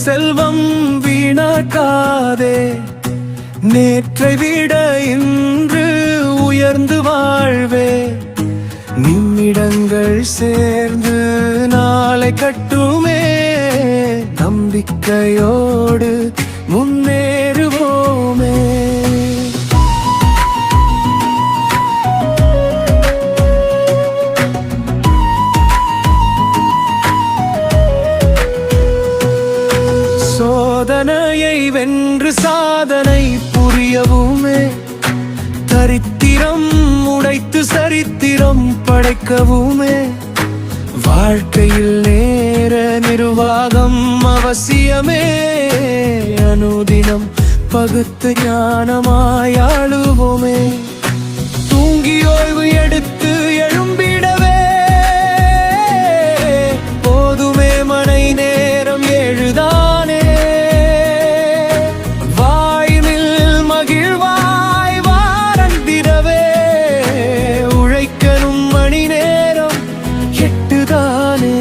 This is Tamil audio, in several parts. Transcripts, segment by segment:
செல்வம் வீணாக்காதே. நேற்றை விட இன்று உயர்ந்து வாழ்வே. நிமிடங்கள் சேர்ந்து நாளை கட்டுமே. நம்பிக்கையோடு முன்னேறுவோமே. சோதனையை வென்று சாதனை புரியவுமே. தரித்திரம் உடைத்து சரித்திரம் படைக்கவுமே. வாழ்க்கையில் நேர நிர்வாகம் அவசியமே. அனுதினம் பகுத்து ஞானமாயாளுவோமே. தூங்கி ஓய்வு எடுத்து எழும்பிடவே போதுமே. மனை நேரம் எழுதானே. வாயினில் மகிழ்வாய் வாரந்திரவே. உழைக்கணும் மணி நேரம் எட்டுதானே.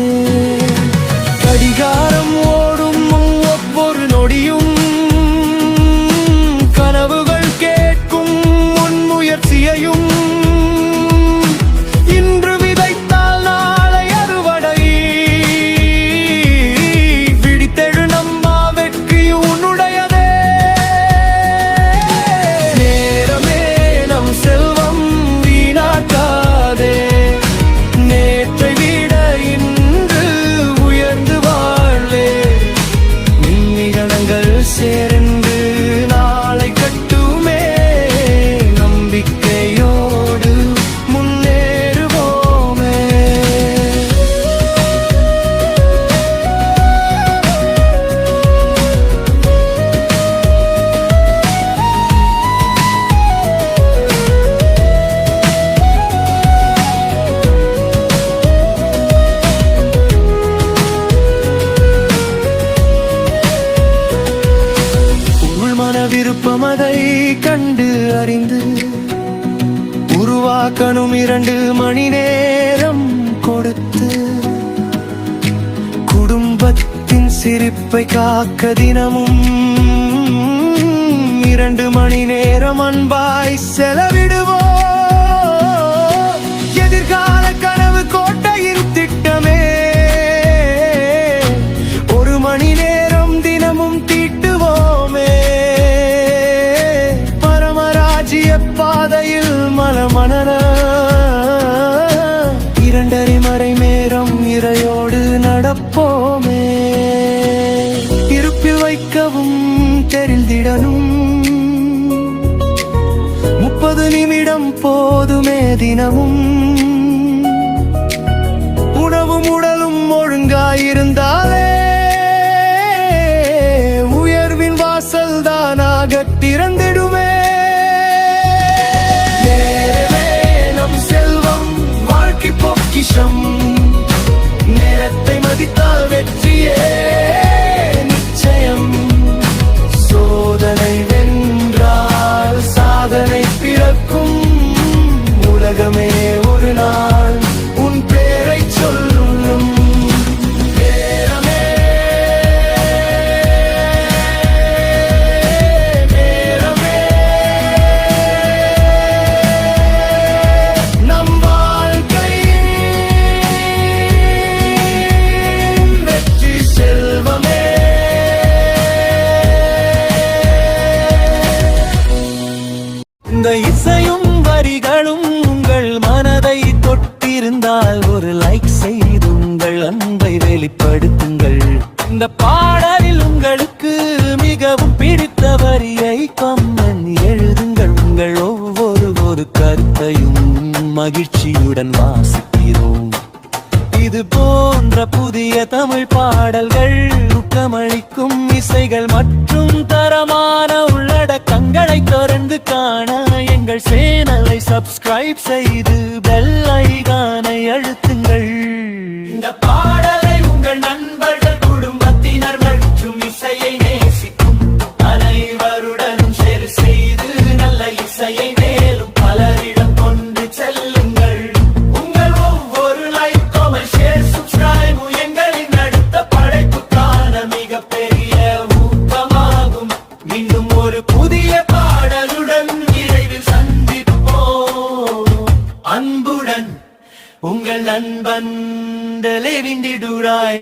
கடிகாரம் ஓடும் ஒவ்வொரு நொடியும் கனவுகள் கேட்கும் முன்முயற்சியையும். இன்று விதைத்தால் நாளை அறுவடை. விழித்தெழு நம்மா வெற்றி உன்னுடையதே. நேரமே நம் செல்வம் வீணாக்காதே. நேற்றை விட இன்று உயர்ந்து வாழ்வே. நிமிடங்கள் சேர்ந்து நாளை கட்டுமே. நம்பிக்கையோடு முன்னேறுவோமே. உள்மன விருப்பம் அதை கண்டு அறிந்து உருவாக்கணும் 2 மணி நேரம் கொடுத்து. குடும்பத்தின் சிரிப்பை காக்க தினமும் 2 மணி நேரம் அன்பாய் செலவிடுவோம். எதிர்கால கனவு கோட்டையின் திட்டமே. 1 மணி நேரம் தினமும் தீட்டுவோமே. பரமராஜ்ய பாதையில் மலமணர 2 மறை நேரம் இறையோடு நடப்போமே. இருப்பில் வைக்கவும் தெரிந்திடனும் 30 நிமிடம் போதுமே தினமும். உணவும் உடலும் ஒழுங்காயிருந்தாலே உயர்வின் வாசல் தானாக திறந்திடுமே. நேரமே நம் செல்வம் வாழ்க்கை பொக்கிஷம். நேரத்தை மதித்தால் வெற்றியே நிச்சயம். சோதனை வென்றால் சாதனை பிறக்கும். உலகமே ஒரு நாள் உன் பேரை சொல்லும். நேரமே நேரமே நம் வாழ்க்கையின் வெற்றி செல்வமே. இந்த இசையும் வரிகளும் உங்கள் மனதை தொட்டிருந்தால் ஒரு லைக் செய்து உங்கள் அன்பை வெளிப்படுத்துங்கள். இந்த பாடலில் உங்களுக்கு மிகவும் பிடித்த வரியை கமெண்ட் எழுதுங்கள். உங்கள் ஒவ்வொரு கருத்தையும் மகிழ்ச்சியுடன் வாசிக்கிறோம். இது போன்ற புதிய தமிழ் பாடல்கள், ஊக்கமளிக்கும் இசைகள் மற்றும் தரமான உள்ளடக்கங்களை தொடர்ந்து காண எங்கள் சேனலை சப்ஸ்கிரைப் செய்து பெல் ஐகானை அழுத்துங்கள். இந்த பாடலை உங்கள் நண்பர்கள், குடும்பத்தினர் மற்றும் இசையை நேசிக்கும் அனைவருடனும் ஷேர் செய்து நல்ல இசையை மேலும் பலரிடம் கொண்டு செல்லுங்கள். உங்கள் ஒவ்வொரு லைக், கமெண்ட், ஷேர், சப்ஸ்கிரைப் எங்களின் அடுத்த படைப்புக்கான மிகப்பெரிய உங்கள் நண்பன் டெலிவிண்டிடுராய்